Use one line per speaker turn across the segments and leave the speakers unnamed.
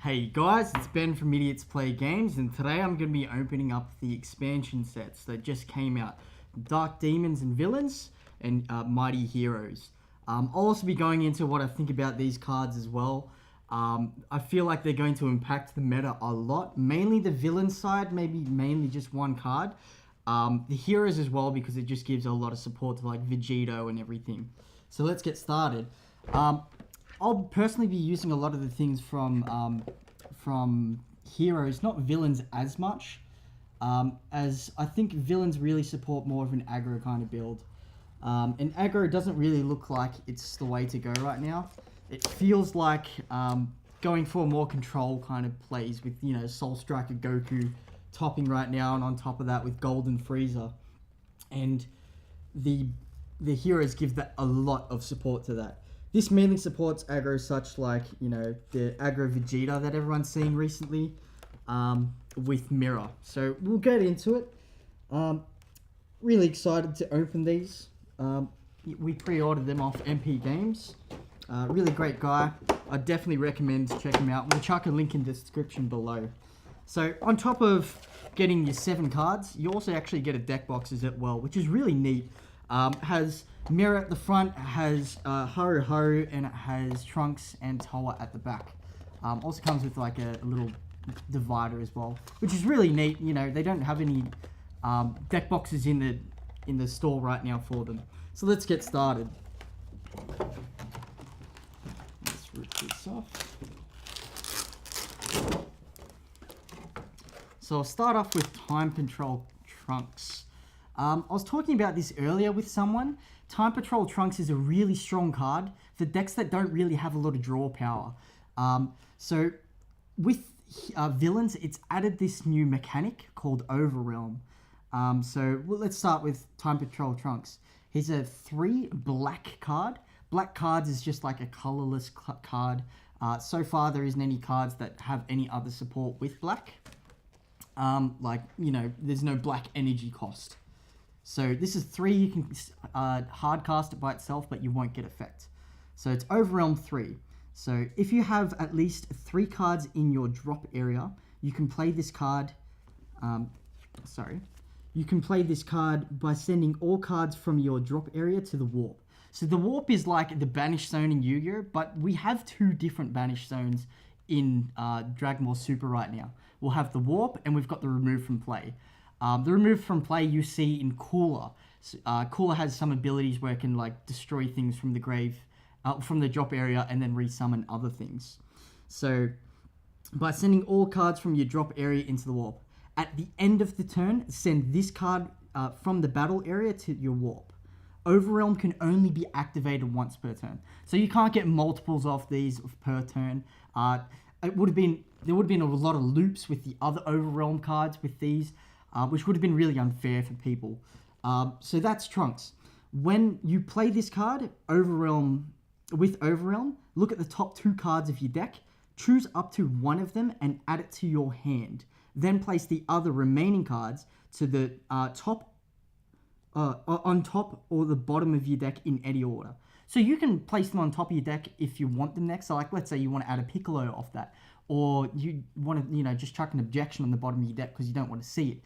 Hey guys, it's Ben from Idiots Play Games, and today I'm going to be opening up the expansion sets that just came out. Dark Demons and Villains, and Mighty Heroes. I'll also be going into what I think about these cards as well. I feel like they're going to impact the meta a lot, mainly the villain side, maybe mainly just one card. The heroes as well, because it just gives a lot of support to like Vegito and everything. So let's get started. I'll personally be using a lot of the things from heroes, not villains as much, as I think villains really support more of an aggro kind of build. And aggro doesn't really look like it's the way to go right now. It feels like going for more control kind of plays with, you know, Soul Striker Goku topping right now, and on top of that with Golden Frieza. And the heroes give that a lot of support to that. This mainly supports aggro such like, you know, the aggro Vegeta that everyone's seeing recently with Mirror. So we'll get into it. Really excited to open these. We pre-ordered them off MP Games. Really great guy. I definitely recommend to check him out. We'll chuck a link in the description below. So on top of getting your 7 cards, you also actually get a deck box as well, which is really neat. Has Mirror at the front, has Haru Haru, and it has Trunks and Toa at the back. Also comes with like a little divider as well, which is really neat. You know, they don't have any deck boxes in the store right now for them. So let's get started. Let's rip this off. So I'll start off with Time Patrol Trunks. I was talking about this earlier with someone. Time Patrol Trunks is a really strong card for decks that don't really have a lot of draw power. So with villains, it's added this new mechanic called Overwhelm. Let's start with Time Patrol Trunks. Here's a 3 black card. Black cards is just like a colorless card. So far, there isn't any cards that have any other support with black. Like, you know, there's no black energy cost. So this is 3, you can hard cast it by itself, but you won't get effect. So it's Overwhelm 3. So if you have at least 3 cards in your drop area, you can play this card, you can play this card by sending all cards from your drop area to the warp. So the warp is like the banish zone in Yu-Gi-Oh, but we have 2 different banish zones in Dragon Ball Super right now. We'll have the warp, and we've got the remove from play. The remove from play you see in Cooler. Cooler has some abilities where it can like destroy things from the grave, from the drop area, and then resummon other things. So by sending all cards from your drop area into the warp, at the end of the turn, send this card from the battle area to your warp. Overwhelm can only be activated once per turn, so you can't get multiples of these per turn. There would have been a lot of loops with the other Overwhelm cards with these. Which would have been really unfair for people. So that's Trunks. When you play this card, Overwhelm, look at the top 2 cards of your deck, choose up to 1 of them and add it to your hand. Then place the other remaining cards to the on top or the bottom of your deck in any order. So you can place them on top of your deck if you want them next. So like, let's say you want to add a Piccolo off that, or you want to, you know, just chuck an objection on the bottom of your deck because you don't want to see it.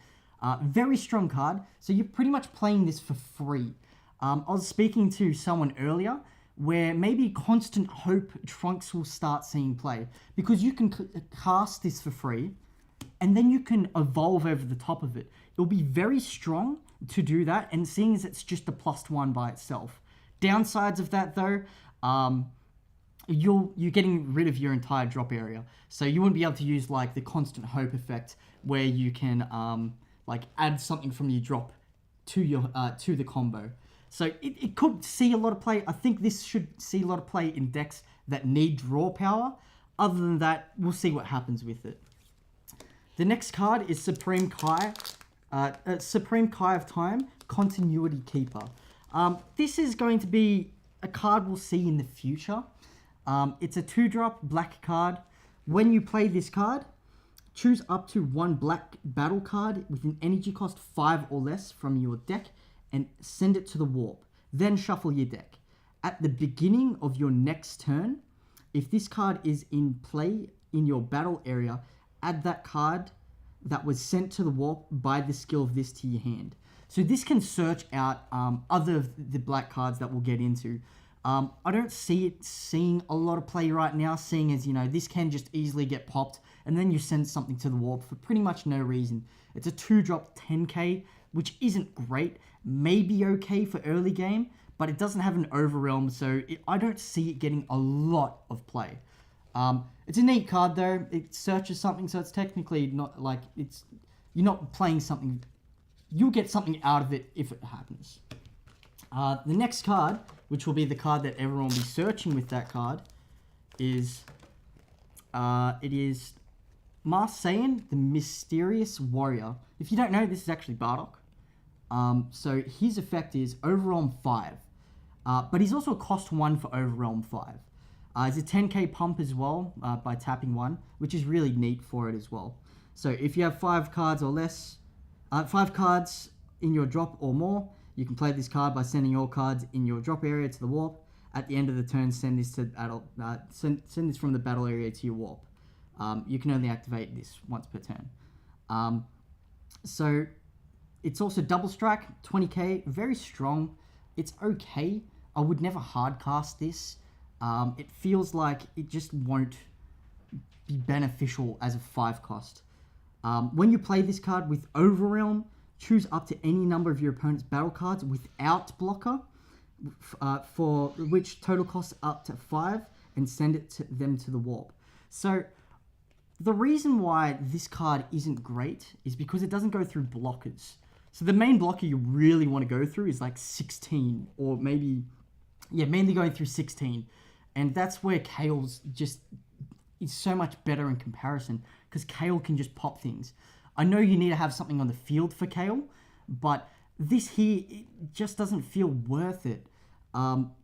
Very strong card, so you're pretty much playing this for free. I was speaking to someone earlier where maybe Constant Hope Trunks will start seeing play, because you can cast this for free and then you can evolve over the top of it. It'll be very strong to do that, and seeing as it's just a +1 by itself. Downsides of that though, you're getting rid of your entire drop area, so you wouldn't be able to use like the Constant Hope effect where you can like add something from your drop to your to the combo. So it could see a lot of play. I think this should see a lot of play in decks that need draw power. Other than that, we'll see what happens with it. The next card is Supreme Kai of Time, Continuity Keeper. This is going to be a card we'll see in the future. It's a 2-drop black card. When you play this card, choose up to 1 black battle card with an energy cost 5 or less from your deck and send it to the warp. Then shuffle your deck. At the beginning of your next turn, if this card is in play in your battle area, add that card that was sent to the warp by the skill of this to your hand. So this can search out other of the black cards that we'll get into. I don't see it seeing a lot of play right now, seeing as, you know, this can just easily get popped, and then you send something to the warp for pretty much no reason. It's a 2-drop 10k, which isn't great, maybe okay for early game, but it doesn't have an overwhelm, so I don't see it getting a lot of play. It's a neat card though. It searches something, so it's technically not like you're not playing something. You'll get something out of it if it happens. The next card, which will be the card that everyone will be searching with that card, is it is Masked Saiyan, the Mysterious Warrior. If you don't know, this is actually Bardock. So his effect is Overwhelm 5, but he's also a cost 1 for Overwhelm 5. It's a 10k pump as well by tapping 1, which is really neat for it as well. So if you have 5 cards or less, 5 cards in your drop or more, you can play this card by sending all cards in your drop area to the warp. At the end of the turn, send this send this from the battle area to your warp. You can only activate this once per turn. So it's also double strike, 20k, very strong. It's okay. I would never hard cast this. It feels like it just won't be beneficial as a 5 cost. When you play this card with Overwhelm, choose up to any number of your opponent's battle cards without blocker, for which total costs up to 5, and send it to them to the warp. So the reason why this card isn't great is because it doesn't go through blockers. So the main blocker you really want to go through is like 16, or maybe, yeah, mainly going through 16. And that's where Kale's just is so much better in comparison, because Kale can just pop things. I know you need to have something on the field for Kale, but this here, it just doesn't feel worth it.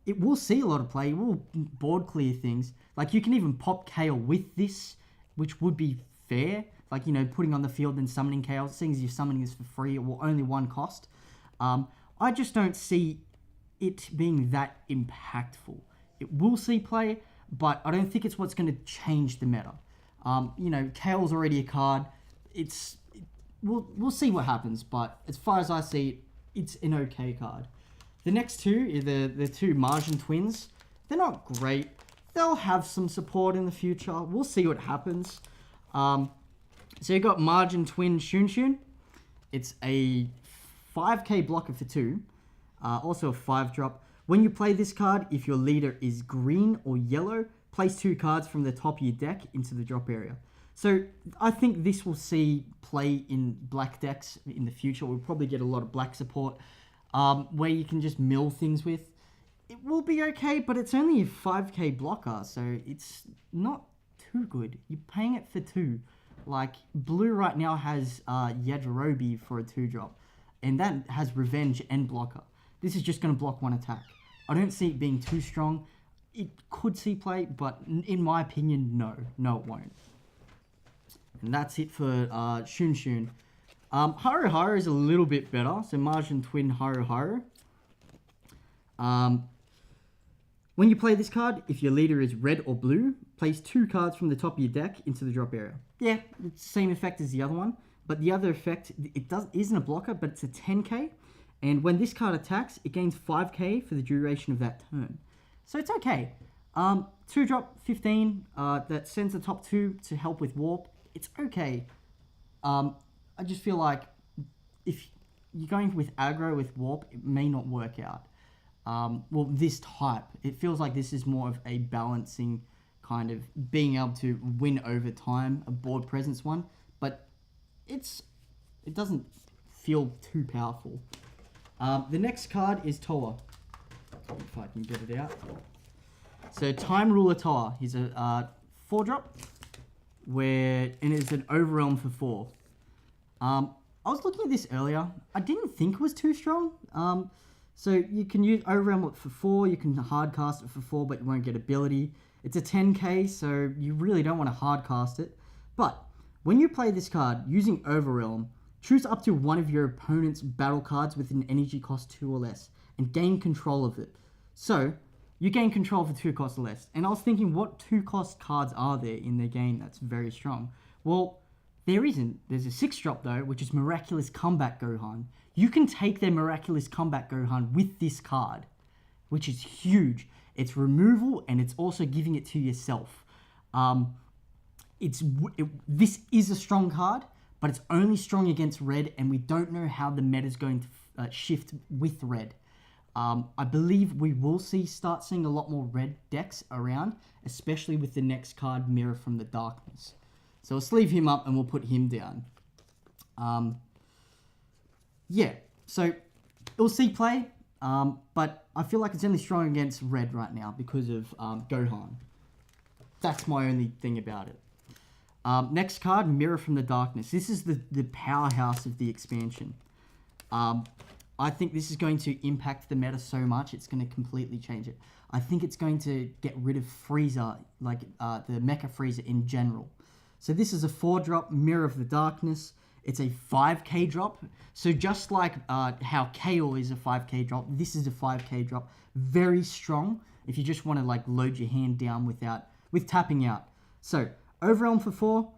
It will see a lot of play, it will board clear things. Like, you can even pop Kale with this, which would be fair. Like, you know, putting on the field and summoning Kale, seeing as you're summoning this for free, or only 1 cost. I just don't see it being that impactful. It will see play, but I don't think it's what's going to change the meta. You know, Kale's already a card. We'll see what happens, but as far as I see it, it's an okay card. The next two are the two Margin Twins. They're not great. They'll have some support in the future. We'll see what happens. So you got Margin Twin Shushan. It's a 5k blocker for 2. Also a 5-drop. When you play this card, if your leader is green or yellow, place 2 cards from the top of your deck into the drop area. So I think this will see play in black decks in the future. We'll probably get a lot of black support where you can just mill things with. It will be okay, but it's only a 5k blocker, so it's not too good. You're paying it for 2. Like, blue right now has Yajirobe for a 2-drop, and that has Revenge and blocker. This is just going to block 1 attack. I don't see it being too strong. It could see play, but in my opinion, no. No, it won't. And that's it for Shushan. Haru Haru is a little bit better. So Margin Twin Haru Haru. When you play this card, if your leader is red or blue, place 2 cards from the top of your deck into the drop area. Yeah, it's the same effect as the other one. But the other effect, isn't a blocker, but it's a 10k. And when this card attacks, it gains 5k for the duration of that turn. So it's okay. 2-drop 15, that sends the top 2 to help with warp. It's okay. I just feel like if you're going with aggro with warp, it may not work out. Well, this type, it feels like this is more of a balancing kind of being able to win over time, a board presence one, but it doesn't feel too powerful. The next card is Toa. If I can get it out. So Time Ruler Toa. He's a 4-drop, and it's an Overwhelm for 4. I was looking at this earlier. I didn't think it was too strong. So you can use Overwhelm it for 4. You can hard cast it for 4, but you won't get ability. It's a 10k, so you really don't want to hard cast it. But when you play this card using Overwhelm, choose up to one of your opponent's battle cards with an energy cost 2 or less, and gain control of it. So, you gain control for 2 costs less. And I was thinking, what 2-cost cards are there in the game that's very strong? Well, there isn't. There's a 6-drop though, which is Miraculous Comeback Gohan. You can take their Miraculous Comeback Gohan with this card, which is huge. It's removal and it's also giving it to yourself. This is a strong card, but it's only strong against red, and we don't know how the meta is going to shift with red. I believe we will start seeing a lot more red decks around, especially with the next card, Mirror from the Darkness. So we'll sleeve him up and we'll put him down. Yeah, so it'll see play, but I feel like it's only strong against red right now because of Gohan. That's my only thing about it. Next card, Mirror from the Darkness. This is the powerhouse of the expansion. I think this is going to impact the meta so much, it's going to completely change it. I think it's going to get rid of Frieza, like the Mecha Frieza in general. So this is a 4-drop, Mirror of the Darkness. It's a 5k drop. So just like how KO is a 5k drop, this is a 5k drop. Very strong if you just want to like load your hand down with tapping out. So Overwhelm for 4.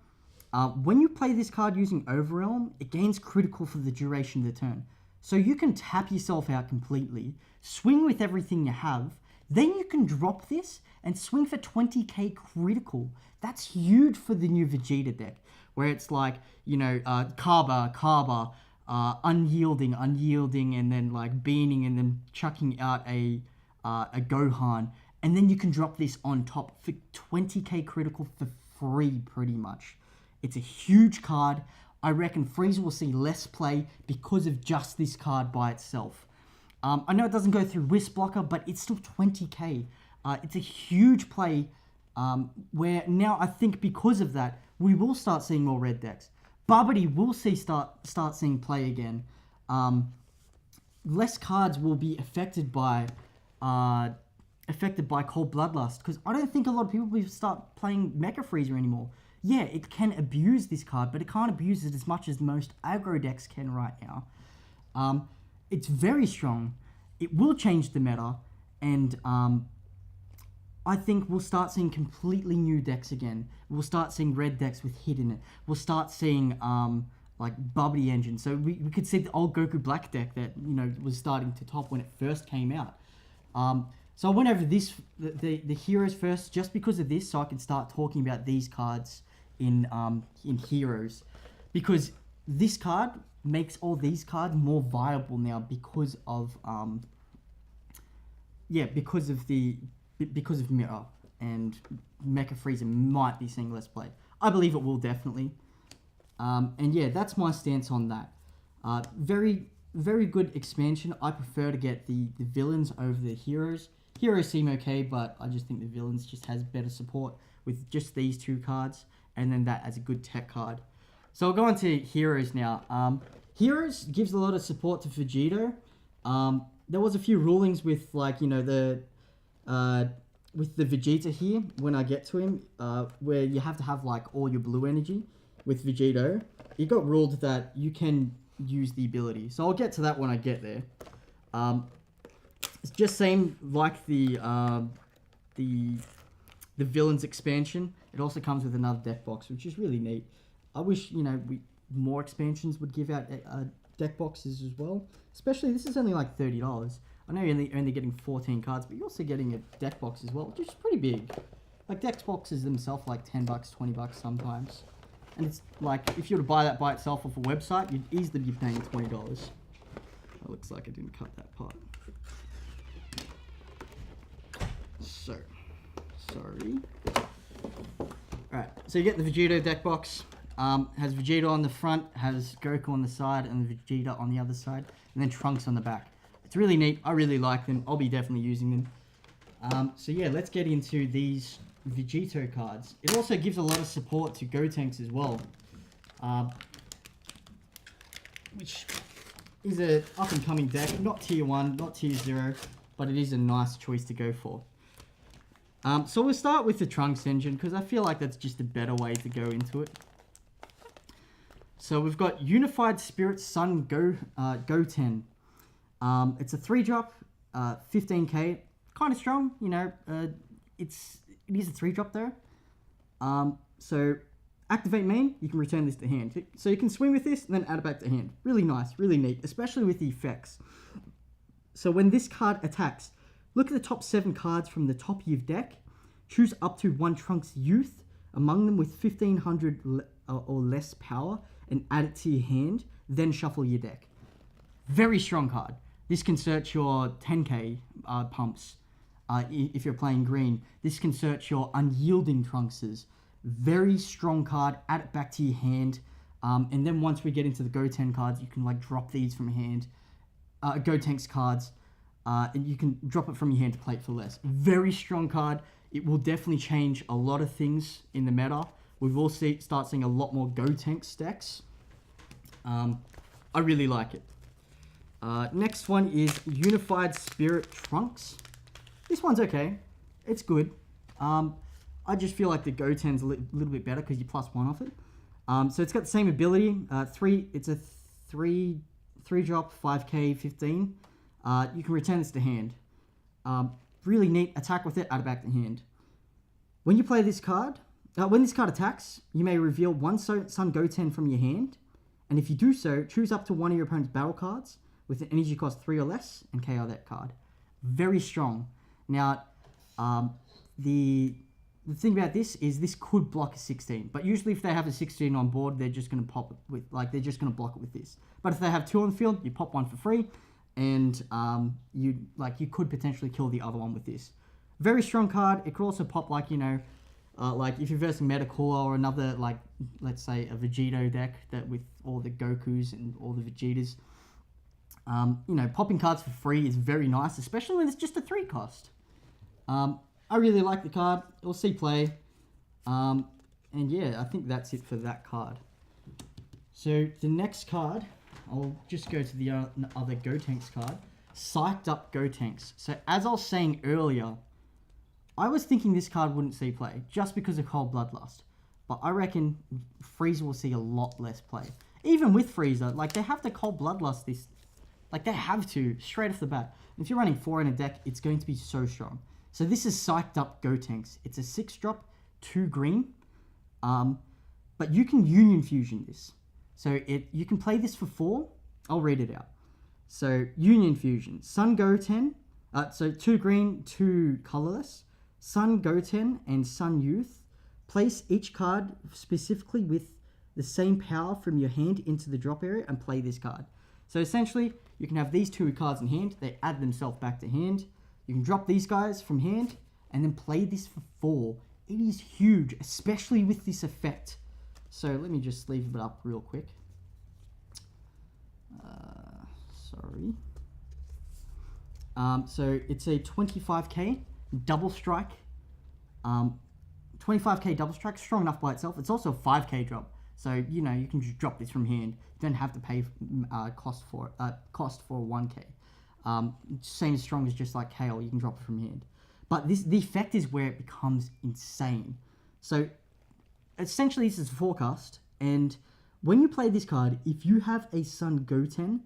When you play this card using Overwhelm, it gains critical for the duration of the turn. So you can tap yourself out completely, swing with everything you have, then you can drop this and swing for 20k critical. That's huge for the new Vegeta deck, where it's like, you know, Kaba, unyielding, and then like beaning and then chucking out a Gohan. And then you can drop this on top for 20k critical for free, pretty much. It's a huge card. I reckon Frieza will see less play because of just this card by itself. I know it doesn't go through Wisp Blocker, but it's still 20k. It's a huge play where now I think because of that, we will start seeing more red decks. Babidi will start seeing play again. Less cards will be affected by Cold Bloodlust, because I don't think a lot of people will start playing Mecha Frieza anymore. Yeah, it can abuse this card, but it can't abuse it as much as most aggro decks can right now. It's very strong. It will change the meta, and I think we'll start seeing completely new decks again. We'll start seeing red decks with hit in it. We'll start seeing like Babidi Engine. So we could see the old Goku Black deck that, you know, was starting to top when it first came out. So I went over the heroes first just because of this, so I could start talking about these cards in heroes, because this card makes all these cards more viable now because of because of Mirror, and Mecha Frieza might be seeing less play. I believe it will definitely. And yeah, that's my stance on that. Very, very good expansion. I prefer to get the villains over the heroes. Heroes seem okay, but I just think the villains just has better support with just these 2 cards, and then that as a good tech card. So I'll go on to heroes now. Heroes gives a lot of support to Vegito. There was a few rulings with, like, you know, with the Vegeta here, when I get to him, where you have to have like all your blue energy with Vegito. It got ruled that you can use the ability. So I'll get to that when I get there. It's just same like the villains expansion. It also comes with another deck box, which is really neat. I wish, you know, more expansions would give out deck boxes as well. Especially, this is only like $30. I know you're only getting 14 cards, but you're also getting a deck box as well, which is pretty big. Like, deck boxes themselves like $10, $20 sometimes. And it's like, if you were to buy that by itself off a website, you'd easily be paying $20. It looks like I didn't cut that part. So, sorry. Alright, so you get the Vegito deck box. Has Vegeta on the front, has Goku on the side, and the Vegeta on the other side, and then Trunks on the back. It's really neat. I really like them. I'll be definitely using them. So yeah, let's get into these Vegito cards. It also gives a lot of support to Gotenks as well, which is a up-and-coming deck. Not tier 1, not tier 0, but it is a nice choice to go for. So we'll start with the Trunks engine, because I feel like that's just a better way to go into it. So we've got Unified Spirit Sun Goten. It's a 3-drop, 15k, kind of strong. You know, it is a 3-drop though. So activate main, you can return this to hand. So you can swing with this and then add it back to hand. Really nice, really neat, especially with the effects. So when this card attacks, look at the top 7 cards from the top of your deck. Choose up to 1 Trunks Youth among them with 1500 or less power and add it to your hand. Then shuffle your deck. Very strong card. This can search your 10k pumps. If you're playing green, this can search your unyielding Trunkses. Very strong card. Add it back to your hand. And then once we get into the Goten cards, you can like drop these from hand. Gotenks cards. And you can drop it from your hand to play it for less. Very strong card. It will definitely change a lot of things in the meta. We will start seeing a lot more Gotenks decks. I really like it. Next one is Unified Spirit Trunks. This one's okay. It's good. I just feel like the Goten's a little bit better because you +1 off it. So it's got the same ability. It's a 3-drop, 5k, 15. You can return this to hand. Really neat. Attack with it, add it back to hand. When you play this card, when this card attacks, you may reveal 1 Sun Goten from your hand. And if you do so, choose up to 1 of your opponent's battle cards with an energy cost 3 or less and KO that card. Very strong. Now, the thing about this is this could block a 16, but usually if they have a 16 on board, they're just going to pop it with, like, they're just going to block it with this. But if they have 2 on the field, you pop 1 for free, and you could potentially kill the other one with this. Very strong card. It could also pop, like, you know, like if you're versing Metacooler or another, like, let's say a Vegito deck that with all the Gokus and all the Vegetas. You know, popping cards for free is very nice, especially when it's just a 3 cost. I really like the card. We'll see play. And yeah, I think that's it for that card. So the next card, I'll just go to the other Gotenks card. Psyched Up Gotenks. So as I was saying earlier, I was thinking this card wouldn't see play just because of Cold Bloodlust. But I reckon Frieza will see a lot less play. Even with Frieza, like, they have to Cold Bloodlust this. Like, they have to, straight off the bat. If you're running 4 in a deck, it's going to be so strong. So this is Psyched Up Gotenks. It's a 6-drop, 2 green. But you can Union Fusion this. So you can play this for 4. I'll read it out. So Union Fusion. Sun Goten. So 2 green, 2 colorless. Sun Goten and Sun Youth. Place each card specifically with the same power from your hand into the drop area and play this card. So essentially, you can have these 2 cards in hand. They add themselves back to hand. You can drop these guys from hand and then play this for 4. It is huge, especially with this effect. So let me just leave it up real quick. Sorry. So it's a 25k double strike. 25k double strike, strong enough by itself. It's also a 5k drop. So, you know, you can just drop this from hand. You don't have to pay cost for 1k. Same as strong as just like Kale, you can drop it from hand. But the effect is where it becomes insane. So, essentially this is a forecast. And when you play this card, if you have a Sun Goten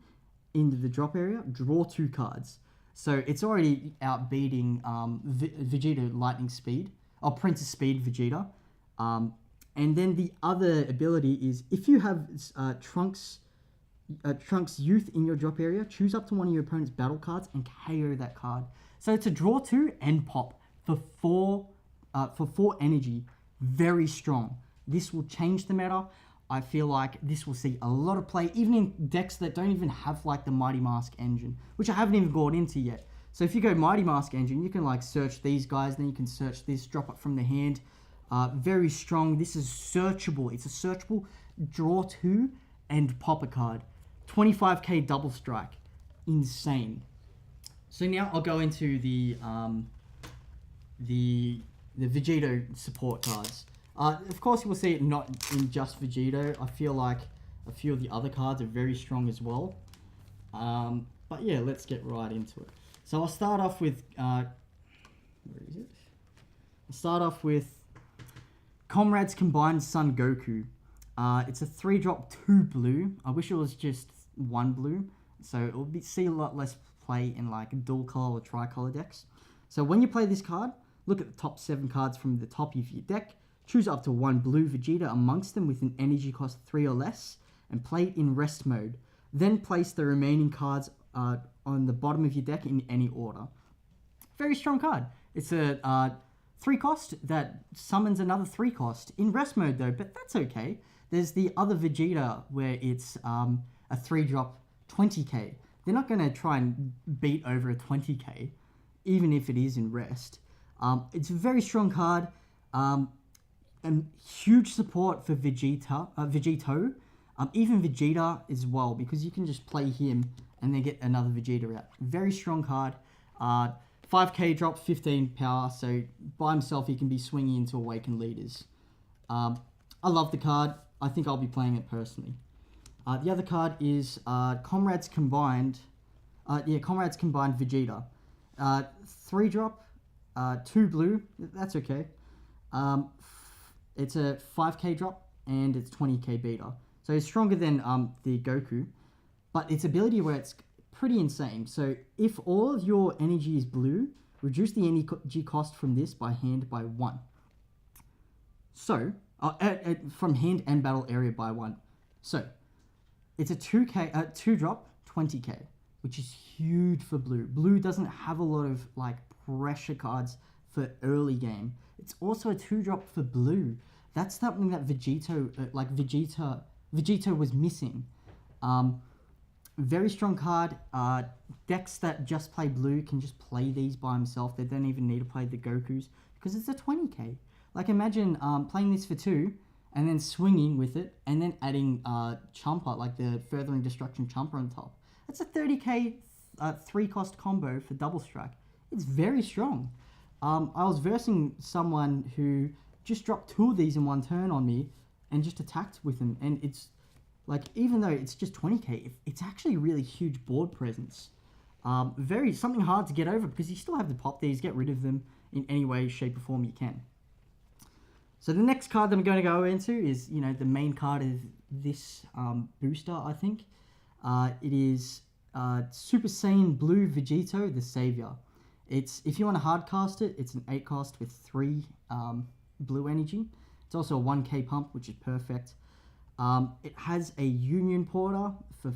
in the drop area, draw 2 cards. So, it's already outbeating Vegeta Lightning Speed, or Princess Speed Vegeta. And then the other ability is if you have Trunks Youth in your drop area, choose up to 1 of your opponent's battle cards and KO that card. So it's a draw 2 and pop for 4 energy. Very strong. This will change the meta. I feel like this will see a lot of play, even in decks that don't even have like the Mighty Mask engine, which I haven't even gone into yet. So if you go Mighty Mask engine, you can like search these guys, then you can search this, drop it from the hand. Very strong. This is searchable. It's a searchable draw 2 and pop a card. 25k double strike. Insane. So now I'll go into the Vegito support cards. Of course, you will see it not in just Vegito. I feel like a few of the other cards are very strong as well. But yeah, let's get right into it. So I'll start off with... where is it? I'll start off with Comrades Combined Sun Goku. It's a 3-drop, 2 blue. I wish it was just 1 blue. So it will see a lot less play in like dual color or tricolor decks. So when you play this card, look at the top 7 cards from the top of your deck, choose up to 1 blue Vegeta amongst them with an energy cost 3 or less, and play it in rest mode. Then place the remaining cards on the bottom of your deck in any order. Very strong card. It's a 3 cost that summons another 3 cost in rest mode though, but that's okay. There's the other Vegeta where it's a 3-drop 20k. They're not going to try and beat over a 20k, even if it is in rest. It's a very strong card, and huge support for Vegito, even Vegeta as well, because you can just play him and then get another Vegeta out. Very strong card. 5k drop, 15 power, so by himself he can be swinging into Awakened Leaders. I love the card. I think I'll be playing it personally. The other card is Comrades Combined. Comrades Combined Vegeta. 3-drop, 2 blue. That's okay. It's a 5k drop and it's 20k beta. So it's stronger than the Goku, but its ability where it's pretty insane. So if all of your energy is blue, reduce the energy cost from this by hand by 1. So from hand and battle area by 1. So it's a 2-drop 20k, which is huge for blue. Blue doesn't have a lot of like pressure cards for early game. It's also a 2-drop for blue. That's something that Vegito was missing. Very strong card. Decks that just play blue can just play these by himself. They don't even need to play the Gokus because it's a 20k. Like imagine playing this for 2 and then swinging with it and then adding Chumper, like the Furthering Destruction Chumper on top. That's a 30k 3-cost combo for double strike. It's very strong. I was versing someone who just dropped 2 of these in one turn on me and just attacked with them, and it's like, even though it's just 20k, it's actually really huge board presence. Something hard to get over because you still have to pop these, get rid of them in any way, shape or form you can. So the next card that I'm going to go into is, the main card of this booster, I think. It is Super Saiyan Blue Vegito The Savior. If you want to hard cast it, it's an 8 cost with 3 blue energy. It's also a 1k pump, which is perfect. It has a Union Porter for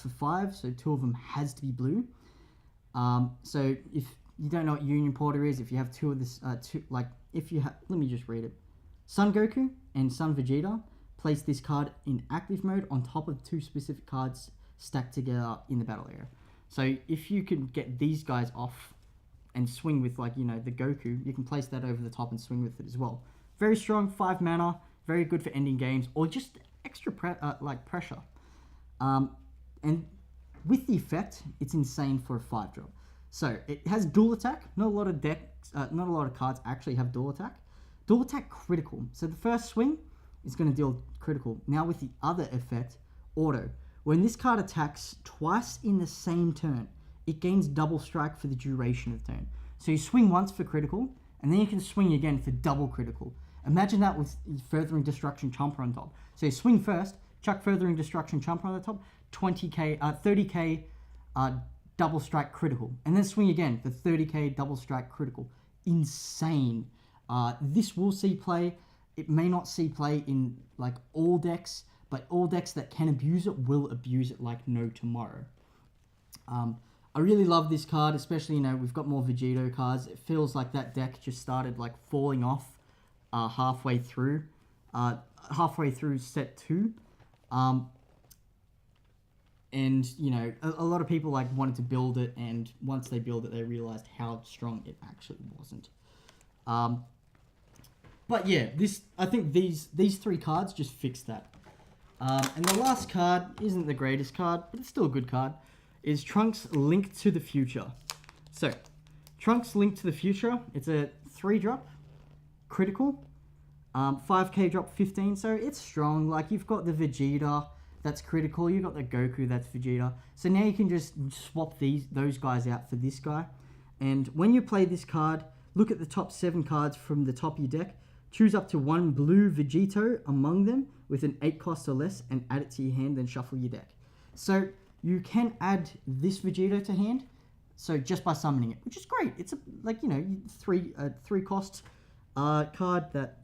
5, so 2 of them has to be blue. So if you don't know what Union Porter is, if you have 2 of this, let me just read it. Sun Goku and Sun Vegeta, place this card in active mode on top of 2 specific cards stacked together in the battle area. So if you can get these guys off and swing with the Goku, you can place that over the top and swing with it as well. Very strong, 5 mana, very good for ending games or just extra pressure. And with the effect, it's insane for a 5-drop. So it has dual attack. Not a lot of cards actually have dual attack. Dual attack critical. So the first swing is going to deal critical. Now with the other effect, auto. When this card attacks twice in the same turn, it gains double strike for the duration of the turn. So you swing once for critical, and then you can swing again for double critical. Imagine that with Furthering Destruction Chomper on top. So you swing first, chuck Furthering Destruction Chomper on the top, 30k double strike critical, and then swing again for 30k double strike critical. Insane. This will see play. It may not see play in all decks, but all decks that can abuse it will abuse it like no tomorrow. I really love this card, especially, we've got more Vegito cards. It feels like that deck just started falling off halfway through set 2. And, a lot of people wanted to build it, and once they build it, they realized how strong it actually wasn't. But yeah, I think these 3 cards just fixed that. And the last card isn't the greatest card, but it's still a good card, is Trunks Link to the Future. So, Trunks Link to the Future, it's a 3-drop, critical, 5k drop 15, so it's strong. You've got the Vegeta, that's critical, you've got the Goku, that's Vegeta. So now you can just swap those guys out for this guy. And when you play this card, look at the top 7 cards from the top of your deck, choose up to 1 blue Vegito among them with an 8 cost or less and add it to your hand, then shuffle your deck. So you can add this Vegito to hand, So just by summoning it, which is great. It's a, like, you know, three cost card that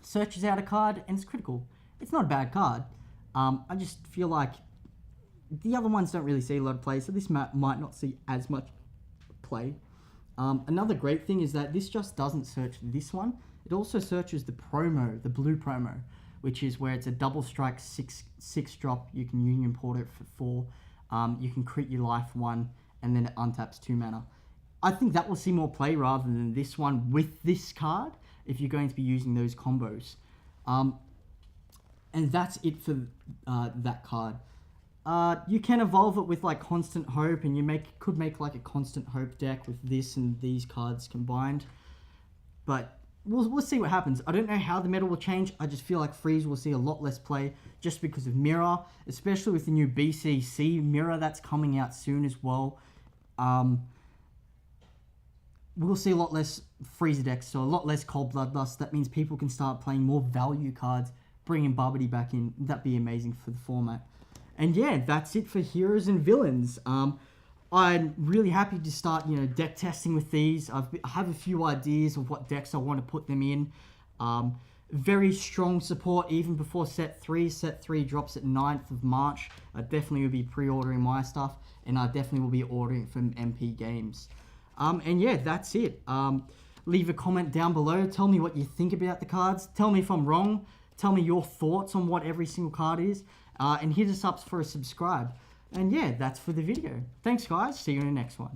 searches out a card and it's critical. It's not a bad card. I just feel like the other ones don't really see a lot of play, so this map might not see as much play. Another great thing is that this just doesn't search this one. It also searches the promo, the blue promo, which is where it's a double strike 6 drop. You can union port it for 4. You can crit your life 1, and then it untaps 2 mana. I think that will see more play rather than this one with this card, if you're going to be using those combos. And that's it for that card. You can evolve it with like Constant Hope, and you could make like a Constant Hope deck with this and these cards combined. But we'll see what happens. I don't know how the meta will change. I just feel like Freeze will see a lot less play just because of Mirror, especially with the new BCC Mirror that's coming out soon as well. We'll see a lot less Freezer decks, so a lot less Cold Bloodlust. That means people can start playing more value cards, bringing Babidi back in. That'd be amazing for the format. And yeah, that's it for Heroes and Villains. I'm really happy to start, deck testing with these. I have a few ideas of what decks I want to put them in. Very strong support even before Set 3. Set 3 drops at 9th of March. I definitely will be pre-ordering my stuff, and I definitely will be ordering from MP Games. And yeah, that's it. Leave a comment down below. Tell me what you think about the cards. Tell me if I'm wrong. Tell me your thoughts on what every single card is. And hit us up for a subscribe. And yeah, that's for the video. Thanks, guys. See you in the next one.